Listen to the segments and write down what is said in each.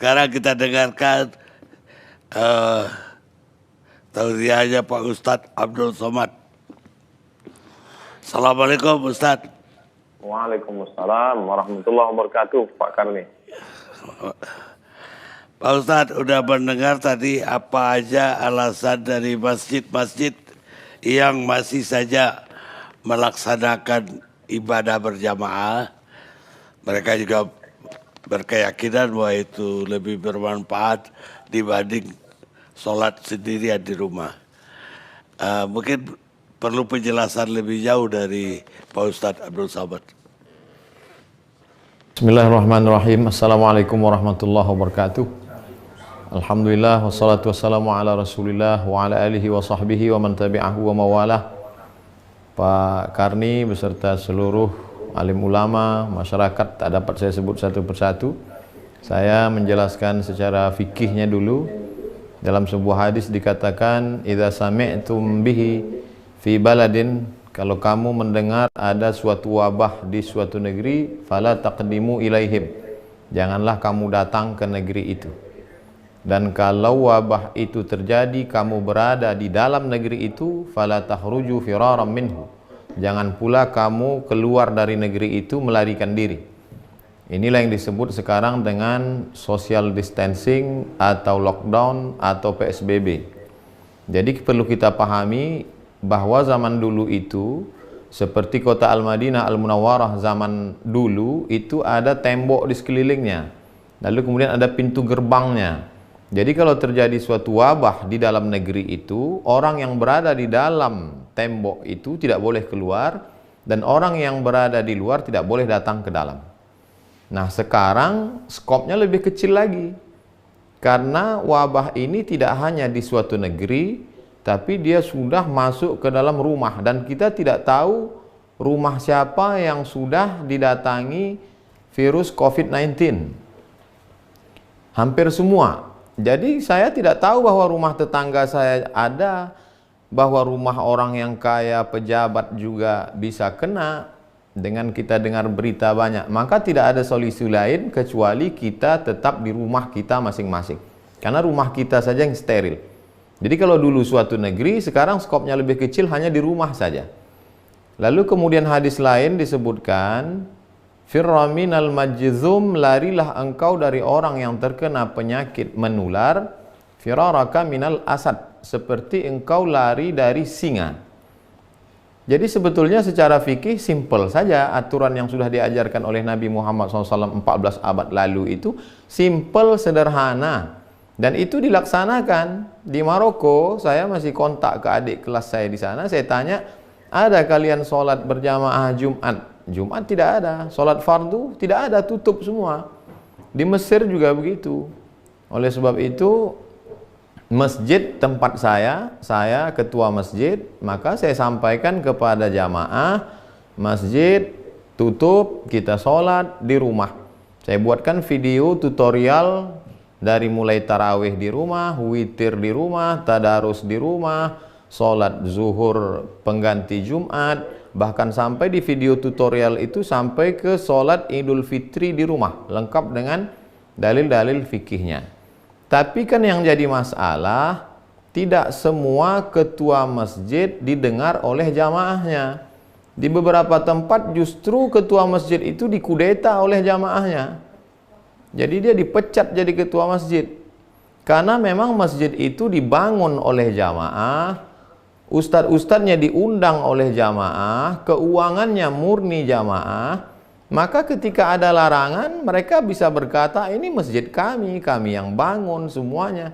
Sekarang kita dengarkan tausiahnya Pak Ustadz Abdul Somad. Assalamualaikum Ustadz. Waalaikumsalam warahmatullahi wabarakatuh, Pak Karni. Pak Ustadz udah mendengar tadi apa aja alasan dari masjid-masjid yang masih saja melaksanakan ibadah berjamaah. Mereka juga berkeyakinan bahwa itu lebih bermanfaat dibanding sholat sendirian di rumah. Mungkin perlu penjelasan lebih jauh dari Pak Ustadz Abdul Somad. Bismillahirrahmanirrahim. Assalamualaikum warahmatullahi wabarakatuh. Alhamdulillah wassalatu wassalamu ala Rasulillah wa ala alihi wa sahbihi wa man tabi'ahu wa mawalah. Pak Karni beserta seluruh alim ulama, masyarakat, tak dapat saya sebut satu persatu. Saya menjelaskan secara fikihnya dulu. Dalam sebuah hadis dikatakan, idza sami'tum bihi fi baladin, kalau kamu mendengar ada suatu wabah di suatu negeri, fala taqdimu ilaihim, janganlah kamu datang ke negeri itu. Dan kalau wabah itu terjadi, kamu berada di dalam negeri itu, fala takhruju firaram minhu, jangan pula kamu keluar dari negeri itu melarikan diri. Inilah yang disebut sekarang dengan social distancing atau lockdown atau PSBB. Jadi perlu kita pahami bahwa zaman dulu itu, seperti kota Al-Madinah Al-Munawwarah zaman dulu, itu ada tembok di sekelilingnya. Lalu kemudian ada pintu gerbangnya. Jadi kalau terjadi suatu wabah di dalam negeri itu, orang yang berada di dalam tembok itu tidak boleh keluar, dan orang yang berada di luar tidak boleh datang ke dalam. Nah sekarang skopnya lebih kecil lagi, karena wabah ini tidak hanya di suatu negeri, tapi dia sudah masuk ke dalam rumah, dan kita tidak tahu rumah siapa yang sudah didatangi virus COVID-19. Hampir semua. Jadi saya tidak tahu bahwa rumah tetangga saya ada, bahwa rumah orang yang kaya, pejabat juga bisa kena. Dengan kita dengar berita banyak, maka tidak ada solusi lain kecuali kita tetap di rumah kita masing-masing. Karena rumah kita saja yang steril. Jadi kalau dulu suatu negeri, sekarang skopnya lebih kecil, hanya di rumah saja. Lalu kemudian hadis lain disebutkan, firra minal majzum, larilah engkau dari orang yang terkena penyakit menular, firaraka minal asad, seperti engkau lari dari singa. Jadi sebetulnya secara fikih simple saja, aturan yang sudah diajarkan oleh Nabi Muhammad SAW 14 abad lalu itu simple, sederhana. Dan itu dilaksanakan. Di Maroko, saya masih kontak ke adik kelas saya di sana, saya tanya, ada kalian sholat berjamaah Jumat? Jumat tidak ada. Sholat fardu tidak ada, tutup semua. Di Mesir juga begitu. Oleh sebab itu, masjid tempat saya ketua masjid, maka saya sampaikan kepada jamaah, masjid tutup, kita sholat di rumah. Saya buatkan video tutorial dari mulai tarawih di rumah, witir di rumah, tadarus di rumah, sholat zuhur pengganti Jumat, bahkan sampai di video tutorial itu sampai ke sholat Idul Fitri di rumah, lengkap dengan dalil-dalil fikihnya. Tapi kan yang jadi masalah, tidak semua ketua masjid didengar oleh jamaahnya. Di beberapa tempat justru ketua masjid itu dikudeta oleh jamaahnya. Jadi dia dipecat jadi ketua masjid. Karena memang masjid itu dibangun oleh jamaah, ustadz-ustadznya diundang oleh jamaah, keuangannya murni jamaah. Maka ketika ada larangan, mereka bisa berkata, ini masjid kami yang bangun semuanya.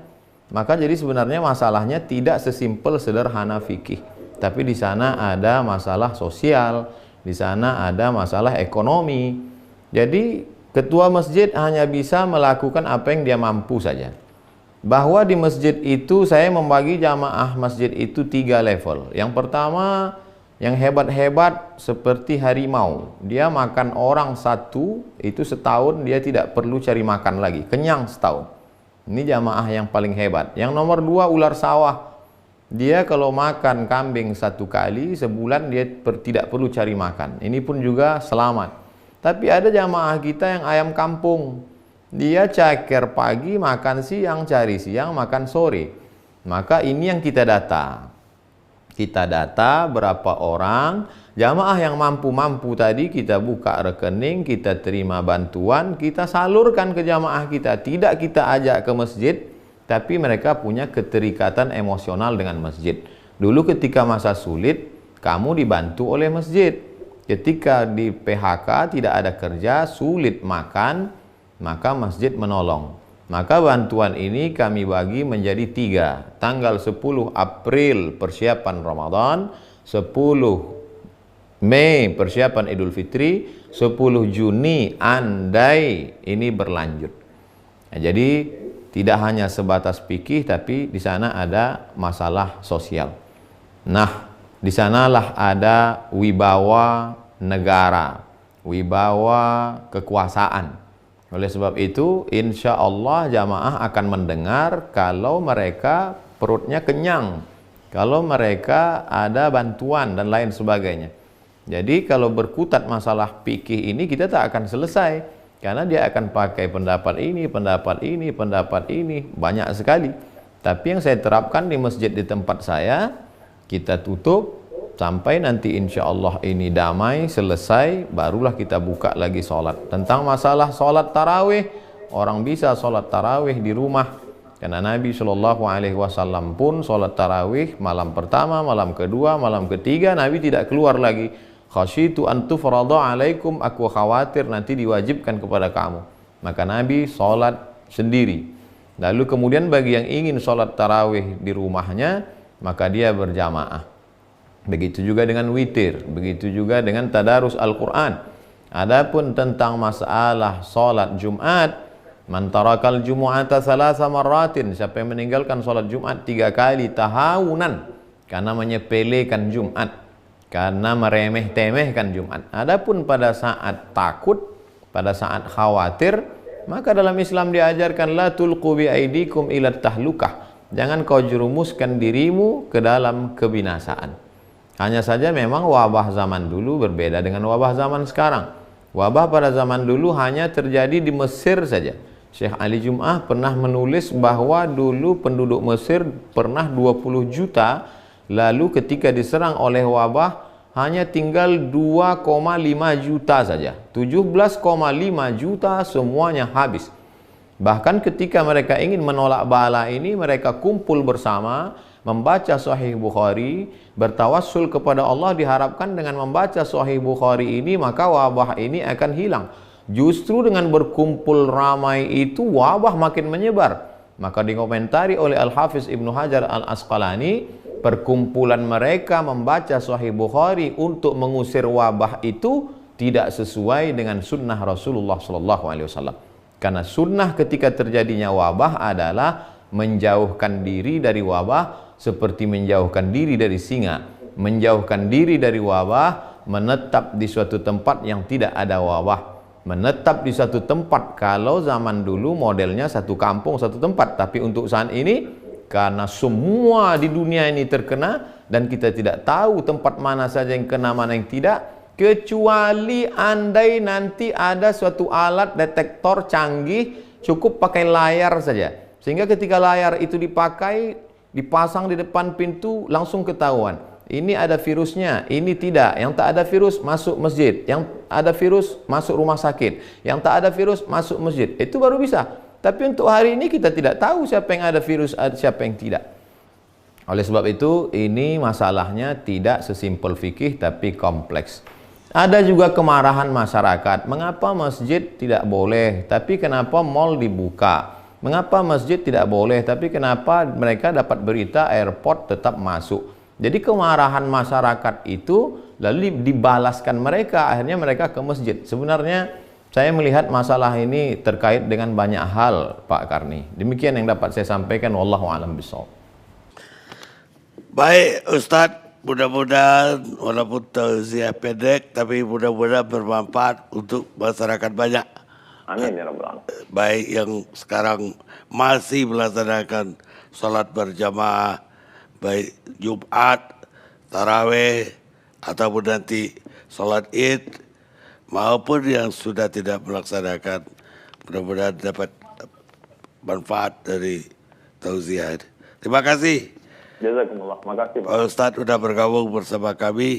Maka jadi sebenarnya masalahnya tidak sesimpel sederhana fikih. Tapi di sana ada masalah sosial, di sana ada masalah ekonomi. Jadi ketua masjid hanya bisa melakukan apa yang dia mampu saja. Bahwa di masjid itu saya membagi jamaah masjid itu 3 level. Yang pertama, yang hebat-hebat seperti harimau, dia makan orang satu, itu setahun dia tidak perlu cari makan lagi, kenyang setahun. Ini jamaah yang paling hebat. Yang nomor 2, ular sawah. Dia kalau makan kambing 1 kali, sebulan dia tidak perlu cari makan. Ini pun juga selamat. Tapi ada jamaah kita yang ayam kampung. Dia ceker pagi, makan siang, cari siang, makan sore. Maka ini yang kita data. Kita data berapa orang jamaah yang mampu-mampu tadi, kita buka rekening, kita terima bantuan, kita salurkan ke jamaah kita. Tidak kita ajak ke masjid, tapi mereka punya keterikatan emosional dengan masjid. Dulu ketika masa sulit, kamu dibantu oleh masjid. Ketika di PHK, tidak ada kerja, sulit makan, maka masjid menolong. Maka bantuan ini kami bagi menjadi 3. Tanggal 10 April persiapan Ramadan, 10 Mei persiapan Idul Fitri, 10 Juni andai ini berlanjut. Nah, jadi tidak hanya sebatas fikih, tapi di sana ada masalah sosial. Nah, di sanalah ada wibawa negara, wibawa kekuasaan. Oleh sebab itu, insya Allah jamaah akan mendengar kalau mereka perutnya kenyang, kalau mereka ada bantuan dan lain sebagainya. Jadi kalau berkutat masalah fikih ini kita tak akan selesai, karena dia akan pakai pendapat ini, pendapat ini, pendapat ini, banyak sekali. Tapi yang saya terapkan di masjid di tempat saya, kita tutup sampai nanti insya Allah ini damai, selesai, barulah kita buka lagi sholat. Tentang masalah sholat tarawih, orang bisa sholat tarawih di rumah, karena Nabi SAW pun sholat tarawih malam pertama, malam kedua, malam ketiga, Nabi tidak keluar lagi. Khasyitu an tufrada alaikum, aku khawatir nanti diwajibkan kepada kamu. Maka Nabi sholat sendiri. Lalu kemudian bagi yang ingin sholat tarawih di rumahnya, maka dia berjamaah. Begitu juga dengan witir, begitu juga dengan tadarus Al-Quran. Adapun tentang masalah sholat Jumat, man tarakal jumu'ata salasa marratin, siapa yang meninggalkan sholat Jumat 3 kali tahawunan, karena menyepelekan Jumat, karena meremeh-temehkan Jumat. Adapun pada saat takut, pada saat khawatir, maka dalam Islam diajarkan la tulqu bi aidikum ila tahlukah, jangan kau jerumuskan dirimu ke dalam kebinasaan. Hanya saja memang wabah zaman dulu berbeda dengan wabah zaman sekarang. Wabah pada zaman dulu hanya terjadi di Mesir saja. Syekh Ali Jum'ah pernah menulis bahwa dulu penduduk Mesir pernah 20 juta, lalu ketika diserang oleh wabah hanya tinggal 2,5 juta saja. 17,5 juta semuanya habis. Bahkan ketika mereka ingin menolak bala ini, mereka kumpul bersama, membaca Sahih Bukhari, bertawassul kepada Allah, diharapkan dengan membaca Sahih Bukhari ini maka wabah ini akan hilang. Justru dengan berkumpul ramai itu wabah makin menyebar. Maka dikomentari oleh Al-Hafiz Ibnu Hajar Al-Asqalani, perkumpulan mereka membaca Sahih Bukhari untuk mengusir wabah itu tidak sesuai dengan sunnah Rasulullah SAW. Karena sunnah ketika terjadinya wabah adalah menjauhkan diri dari wabah, seperti menjauhkan diri dari singa, menjauhkan diri dari wabah, menetap di suatu tempat yang tidak ada wabah, menetap di suatu tempat. Kalau zaman dulu modelnya satu kampung satu tempat, tapi untuk saat ini karena semua di dunia ini terkena dan kita tidak tahu tempat mana saja yang kena, mana yang tidak, kecuali andai nanti ada suatu alat detektor canggih, cukup pakai layar saja, sehingga ketika layar itu dipakai, dipasang di depan pintu, langsung ketahuan ini ada virusnya, ini tidak. Yang tak ada virus masuk masjid, yang ada virus masuk rumah sakit, yang tak ada virus masuk masjid. Itu baru bisa. Tapi untuk hari ini kita tidak tahu siapa yang ada virus, siapa yang tidak. Oleh sebab itu ini masalahnya tidak sesimpel fikih tapi kompleks. Ada juga kemarahan masyarakat, mengapa masjid tidak boleh tapi kenapa mal dibuka? Mengapa masjid tidak boleh, tapi kenapa mereka dapat berita airport tetap masuk? Jadi kemarahan masyarakat itu lalu dibalaskan mereka, akhirnya mereka ke masjid. Sebenarnya saya melihat masalah ini terkait dengan banyak hal, Pak Karni. Demikian yang dapat saya sampaikan. Wallahu a'lam bishawab. Baik Ustadz, mudah-mudahan walaupun tausiah pendek, tapi mudah-mudahan bermanfaat untuk masyarakat banyak. Amin ya rabbal alamin. Baik yang sekarang masih melaksanakan sholat berjamaah, baik Jumat, tarawih, ataupun nanti sholat id, maupun yang sudah tidak melaksanakan. Mudah-mudahan dapat manfaat dari tausiah. Terima kasih Jazakumullah. Makasih Pak. Pak Ustadz sudah bergabung bersama kami.